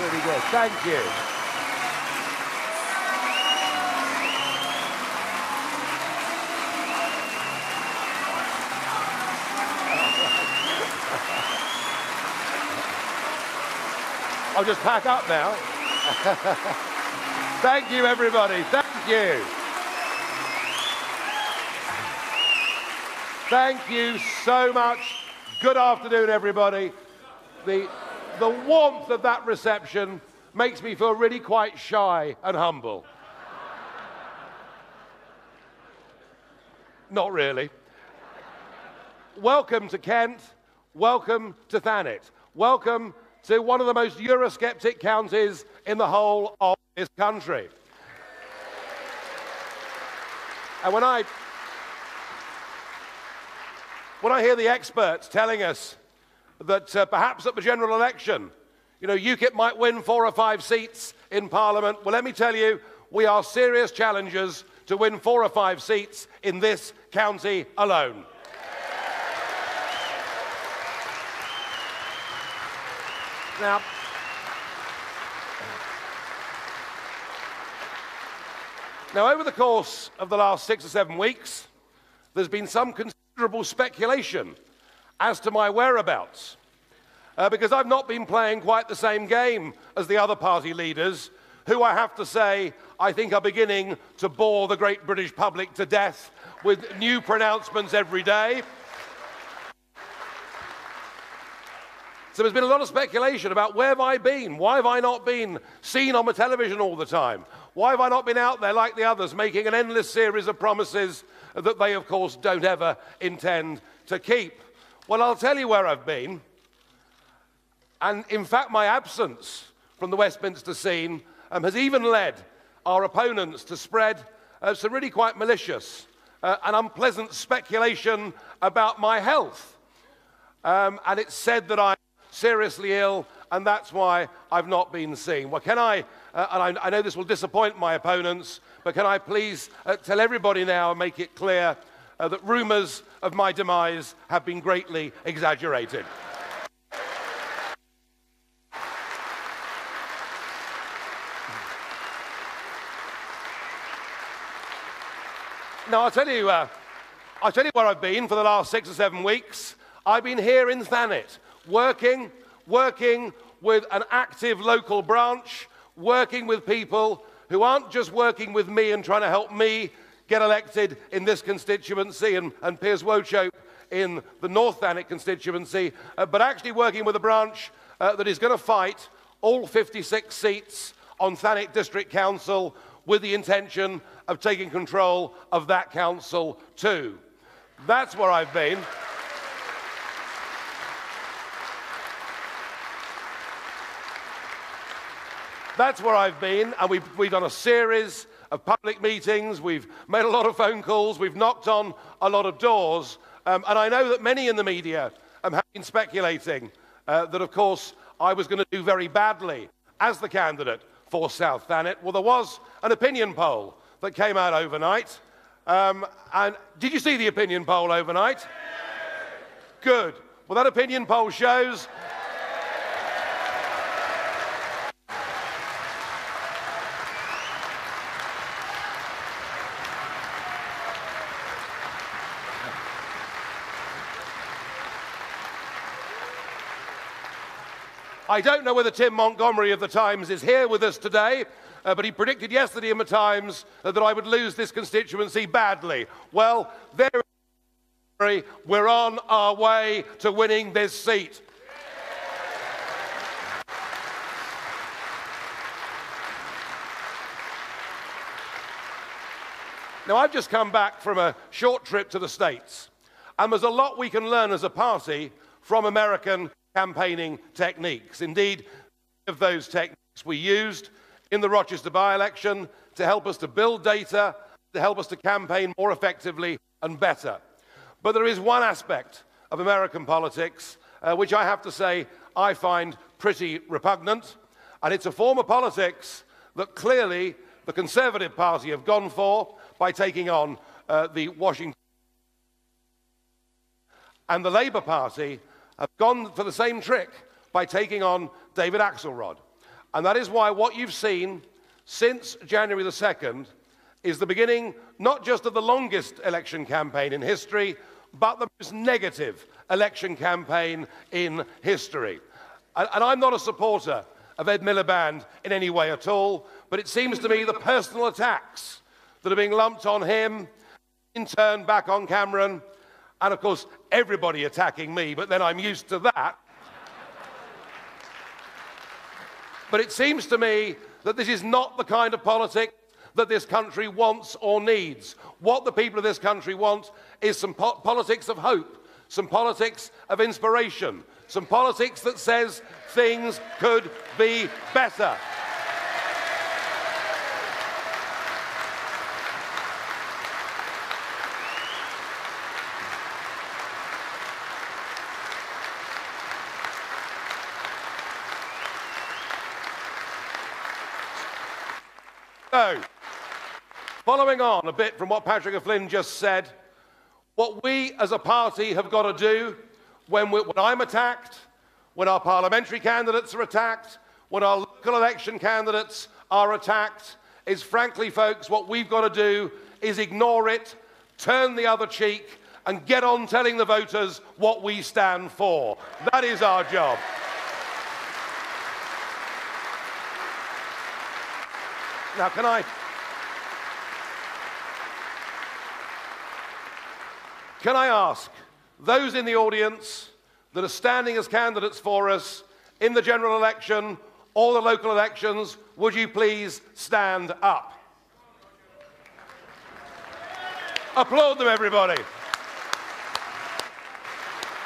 really good. Thank you. I'll just pack up now. Thank you, everybody. Thank you. Thank you so much. Good afternoon, everybody. The warmth of that reception makes me feel really quite shy and humble. Not really. Welcome to Kent. Welcome to Thanet. Welcome to one of the most Eurosceptic counties in the whole of this country. And when I hear the experts telling us that perhaps at the general election, UKIP might win 4 or 5 seats in Parliament, well, let me tell you, we are serious challengers to win 4 or 5 seats in this county alone. Now, over the course of the last 6 or 7 weeks, there's been some considerable speculation as to my whereabouts, because I've not been playing quite the same game as the other party leaders, who I have to say I think are beginning to bore the great British public to death with new pronouncements every day. So there's been a lot of speculation about where have I been? Why have I not been seen on the television all the time? Why have I not been out there like the others, making an endless series of promises that they, of course, don't ever intend to keep? Well, I'll tell you where I've been. And in fact, my absence from the Westminster scene has even led our opponents to spread some really quite malicious and unpleasant speculation about my health. And it's said that I'm seriously ill, and that's why I've not been seen. Well, can I, and I know this will disappoint my opponents, but can I please tell everybody now and make it clear that rumours of my demise have been greatly exaggerated. Now, I'll tell you where I've been for the last 6 or 7 weeks. I've been here in Thanet, working with an active local branch, working with people who aren't just working with me and trying to help me get elected in this constituency and Piers Wauchope in the North Thanet constituency, but actually working with a branch that is going to fight all 56 seats on Thanet District Council with the intention of taking control of that council too. That's where I've been. That's where I've been, and we've done a series of public meetings, we've made a lot of phone calls, we've knocked on a lot of doors, and I know that many in the media have been speculating that, of course, I was going to do very badly as the candidate for South Thanet. Well, there was an opinion poll that came out overnight, and did you see the opinion poll overnight? Good. Well, that opinion poll shows I don't know whether Tim Montgomery of the Times is here with us today, but he predicted yesterday in the Times that I would lose this constituency badly. Well, we're on our way to winning this seat. Now, I've just come back from a short trip to the States, and there's a lot we can learn as a party from American campaigning techniques. Indeed, of those techniques we used in the Rochester by-election to help us to build data, to help us to campaign more effectively and better. But there is one aspect of American politics which I have to say I find pretty repugnant, and it's a form of politics that clearly the Conservative Party have gone for by taking on the Washington, and the Labour Party have gone for the same trick by taking on David Axelrod. And that is why what you've seen since January the 2nd is the beginning not just of the longest election campaign in history, but the most negative election campaign in history. And I'm not a supporter of Ed Miliband in any way at all, but it seems to me the personal attacks that are being lumped on him, in turn back on Cameron, and of course everybody attacking me, but then I'm used to that. But it seems to me that this is not the kind of politics that this country wants or needs. What the people of this country want is some politics of hope, some politics of inspiration, some politics that says things could be better. So, following on a bit from what Patrick O'Flynn just said, what we as a party have got to do when I'm attacked, when our parliamentary candidates are attacked, when our local election candidates are attacked, is frankly, folks, what we've got to do is ignore it, turn the other cheek, and get on telling the voters what we stand for. That is our job. Now, can I ask those in the audience that are standing as candidates for us in the general election or the local elections, would you please stand up? Applaud them, everybody.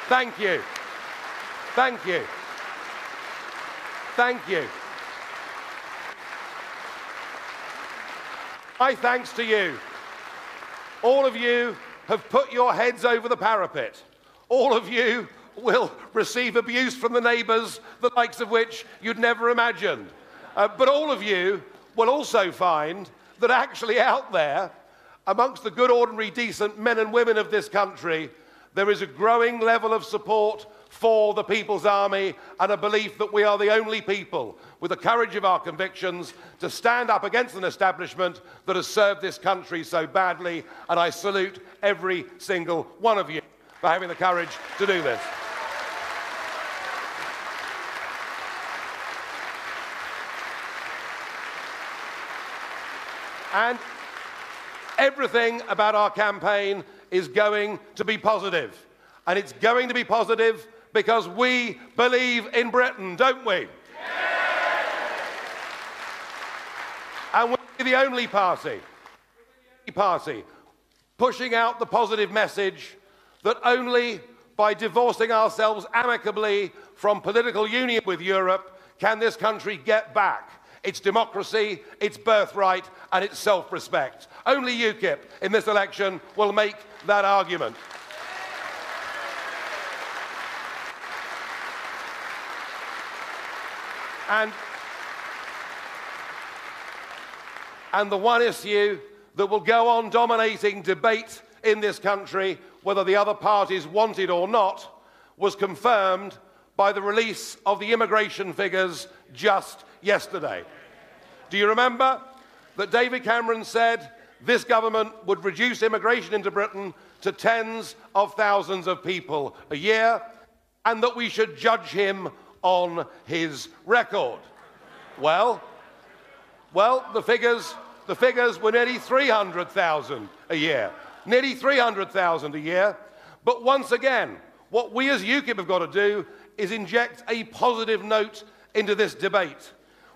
Thank you. Thank you. Thank you. My thanks to you. All of you have put your heads over the parapet. All of you will receive abuse from the neighbours, the likes of which you'd never imagined. But all of you will also find that actually out there, amongst the good, ordinary, decent men and women of this country, there is a growing level of support for the People's Army and a belief that we are the only people with the courage of our convictions to stand up against an establishment that has served this country so badly, and I salute every single one of you for having the courage to do this. And everything about our campaign is going to be positive. And it's going to be positive because we believe in Britain, don't we? Yeah. And we're the only party pushing out the positive message that only by divorcing ourselves amicably from political union with Europe can this country get back its democracy, its birthright, and its self-respect. Only UKIP in this election will make that argument. And the one issue that will go on dominating debate in this country, whether the other parties want it or not, was confirmed by the release of the immigration figures just yesterday. Do you remember that David Cameron said this government would reduce immigration into Britain to tens of thousands of people a year, and that we should judge him on his record? Well, the figures were nearly 300,000 a year. Nearly 300,000 a year. But once again, what we as UKIP have got to do is inject a positive note into this debate.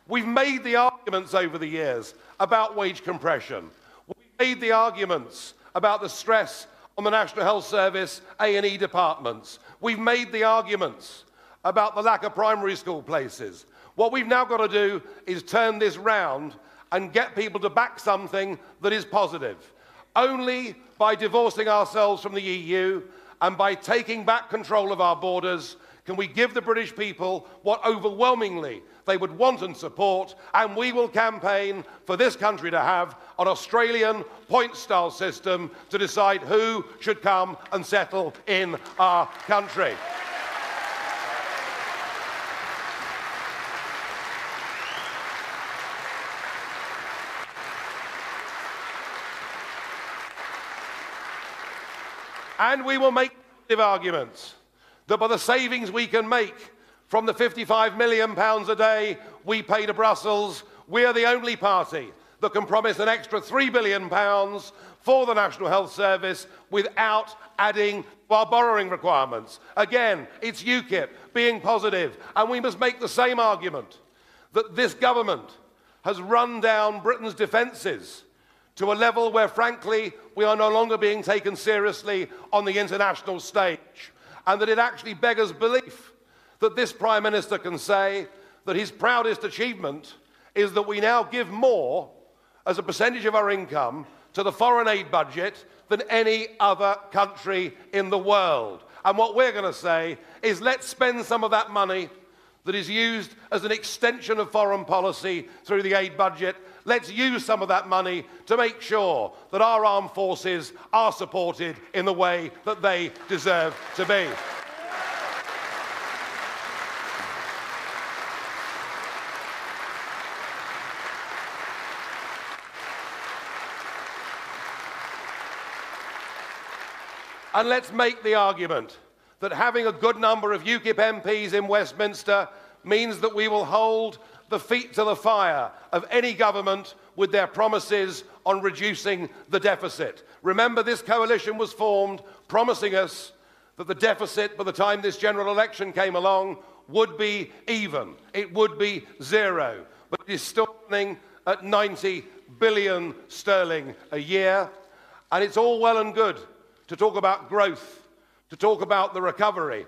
We've made the arguments over the years about wage compression. We've made the arguments about the stress on the National Health Service A&E departments. We've made the arguments about the lack of primary school places. What we've now got to do is turn this round and get people to back something that is positive. Only by divorcing ourselves from the EU and by taking back control of our borders can we give the British people what overwhelmingly they would want and support, and we will campaign for this country to have an Australian point-style system to decide who should come and settle in our country. And we will make arguments that by the savings we can make from the £55 million a day we pay to Brussels, we are the only party that can promise an extra £3 billion for the National Health Service without adding to our borrowing requirements. Again, it's UKIP being positive, and we must make the same argument that this government has run down Britain's defences to a level where, frankly, we are no longer being taken seriously on the international stage, and that it actually beggars belief that this Prime Minister can say that his proudest achievement is that we now give more as a percentage of our income to the foreign aid budget than any other country in the world. And what we're going to say is, let's spend some of that money that is used as an extension of foreign policy through the aid budget. Let's use some of that money to make sure that our armed forces are supported in the way that they deserve to be. And let's make the argument that having a good number of UKIP MPs in Westminster means that we will hold the feet to the fire of any government with their promises on reducing the deficit. Remember, this coalition was formed promising us that the deficit, by the time this general election came along, would be even. It would be zero. But it is still running at 90 billion sterling a year. And it's all well and good to talk about growth, to talk about the recovery.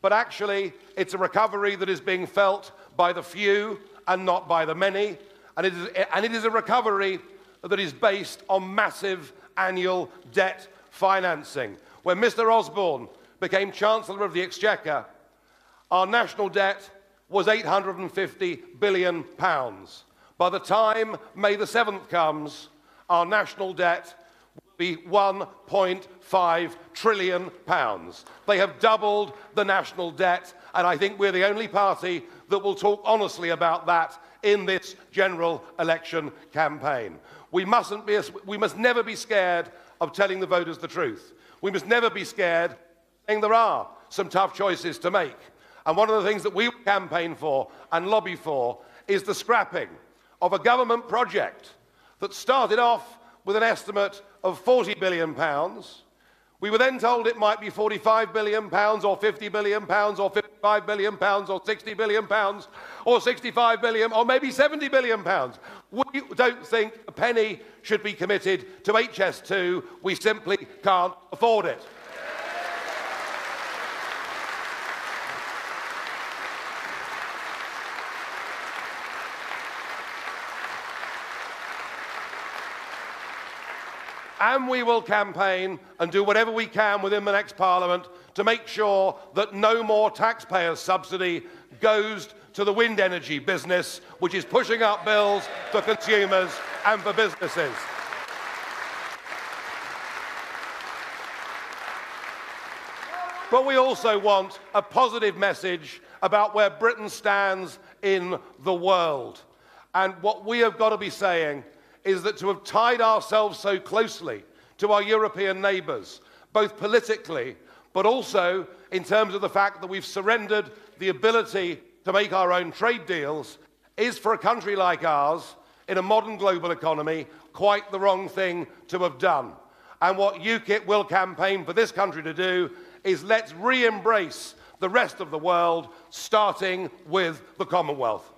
But actually, it's a recovery that is being felt by the few and not by the many. And it is a recovery that is based on massive annual debt financing. When Mr. Osborne became Chancellor of the Exchequer, our national debt was £850 billion. By the time May the 7th comes, our national debt will be £1.5 trillion. They have doubled the national debt, and I think we're the only party that will talk honestly about that in this general election campaign. We must never be scared of telling the voters the truth. We must never be scared of saying there are some tough choices to make. And one of the things that we will campaign for and lobby for is the scrapping of a government project that started off with an estimate of £40 billion. We were then told it might be £45 billion, or £50 billion, or £55 billion, or £60 billion, or £65 billion, or maybe £70 billion. We don't think a penny should be committed to HS2. We simply can't afford it. And we will campaign and do whatever we can within the next Parliament to make sure that no more taxpayers' subsidy goes to the wind energy business, which is pushing up bills for consumers and for businesses. But we also want a positive message about where Britain stands in the world. And what we have got to be saying is that to have tied ourselves so closely to our European neighbours, both politically, but also in terms of the fact that we've surrendered the ability to make our own trade deals, is for a country like ours, in a modern global economy, quite the wrong thing to have done. And what UKIP will campaign for this country to do is let's re-embrace the rest of the world, starting with the Commonwealth.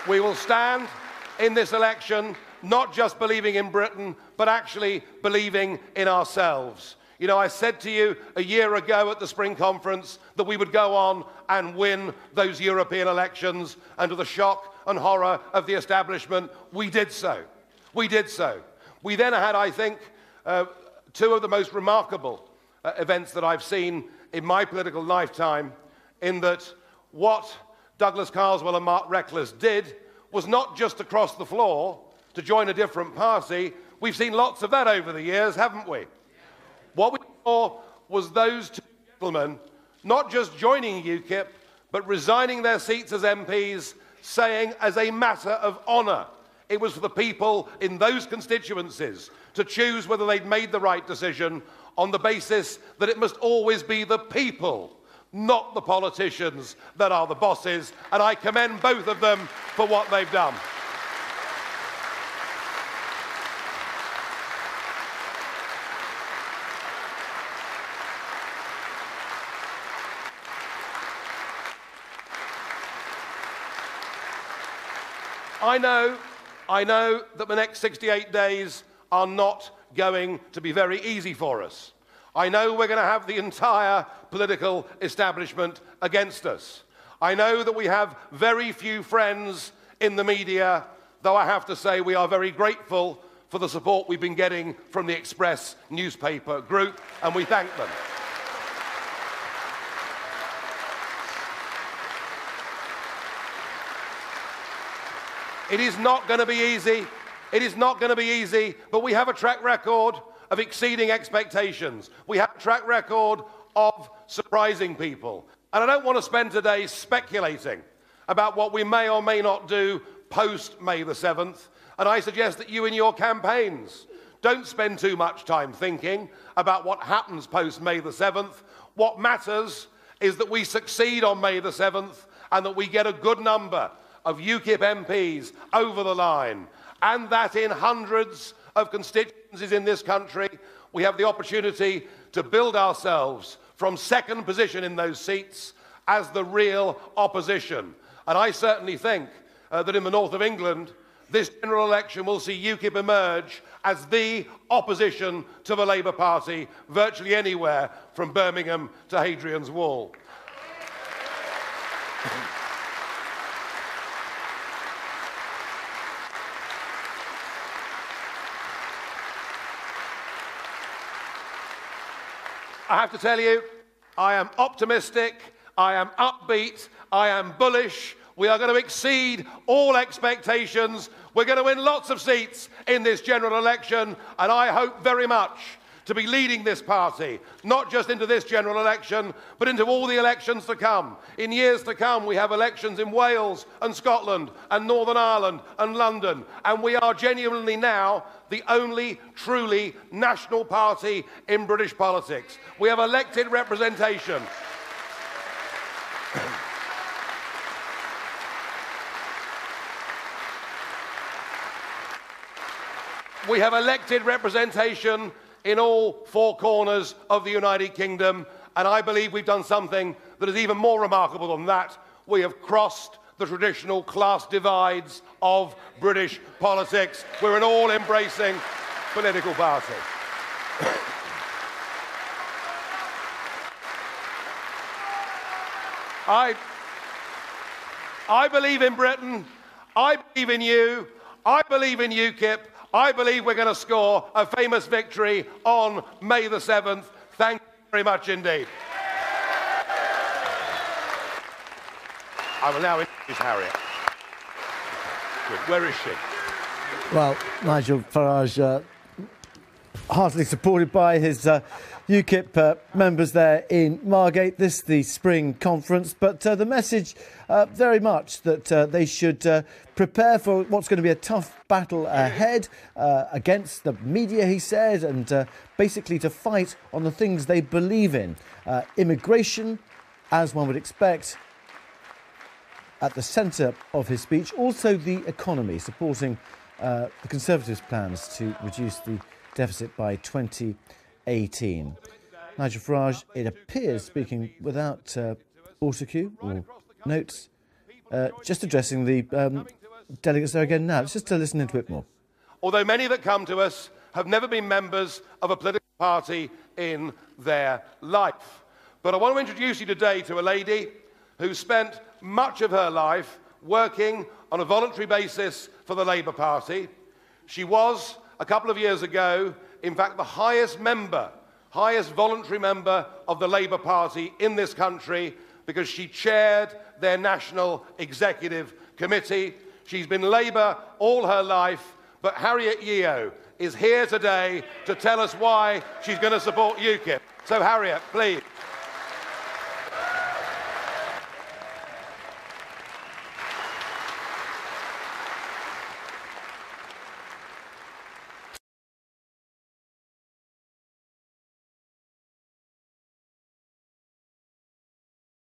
We will stand in this election not just believing in Britain, but actually believing in ourselves. You know, I said to you a year ago at the Spring Conference that we would go on and win those European elections, and to the shock and horror of the establishment, we did so. We did so. We then had, I think, two of the most remarkable events that I've seen in my political lifetime, in that what Douglas Carswell and Mark Reckless did was not just to cross the floor to join a different party. We've seen lots of that over the years, haven't we? What we saw was those two gentlemen not just joining UKIP, but resigning their seats as MPs, saying as a matter of honour, it was for the people in those constituencies to choose whether they'd made the right decision on the basis that it must always be the people, not the politicians, that are the bosses, and I commend both of them for what they've done. I know that the next 68 days are not going to be very easy for us. I know we're going to have the entire political establishment against us. I know that we have very few friends in the media, though I have to say we are very grateful for the support we've been getting from the Express newspaper group, and we thank them. It is not going to be easy. It is not going to be easy, but we have a track record of exceeding expectations. We have a track record of surprising people. And I don't want to spend today speculating about what we may or may not do post-May the 7th. And I suggest that you in your campaigns don't spend too much time thinking about what happens post-May the 7th. What matters is that we succeed on May the 7th and that we get a good number of UKIP MPs over the line, and that in hundreds of constituencies in this country, we have the opportunity to build ourselves from second position in those seats as the real opposition. And I certainly think that in the north of England, this general election will see UKIP emerge as the opposition to the Labour Party virtually anywhere from Birmingham to Hadrian's Wall. I have to tell you, I am optimistic, I am upbeat, I am bullish. We are going to exceed all expectations. We're going to win lots of seats in this general election, and I hope very much to be leading this party, not just into this general election, but into all the elections to come. In years to come, we have elections in Wales and Scotland and Northern Ireland and London, and we are genuinely now the only truly national party in British politics. We have elected representation. We have elected representation in all four corners of the United Kingdom, and I believe we've done something that is even more remarkable than that. We have crossed the traditional class divides of British politics. We're an all-embracing political party. I believe in Britain. I believe in you. I believe in UKIP. I believe we're going to score a famous victory on May the 7th. Thank you very much indeed. I will now introduce Harriet. Good. Where is she? Well, Nigel Farage, heartily supported by his UKIP members there in Margate. This is the spring conference, but the message very much that they should prepare for what's going to be a tough battle ahead against the media, he said, and basically to fight on the things they believe in. Immigration, as one would expect, at the centre of his speech. Also the economy, supporting the Conservatives' plans to reduce the deficit by 2018. Nigel Farage, it appears, speaking without autocue or notes, just addressing the delegates there again now. Let's just listen into it more. Although many that come to us have never been members of a political party in their life. But I want to introduce you today to a lady who spent much of her life working on a voluntary basis for the Labour Party. She was, a couple of years ago, in fact, the highest voluntary member of the Labour Party in this country, because she chaired their National Executive Committee. She's been Labour all her life, but Harriet Yeo is here today to tell us why she's going to support UKIP. So, Harriet, please.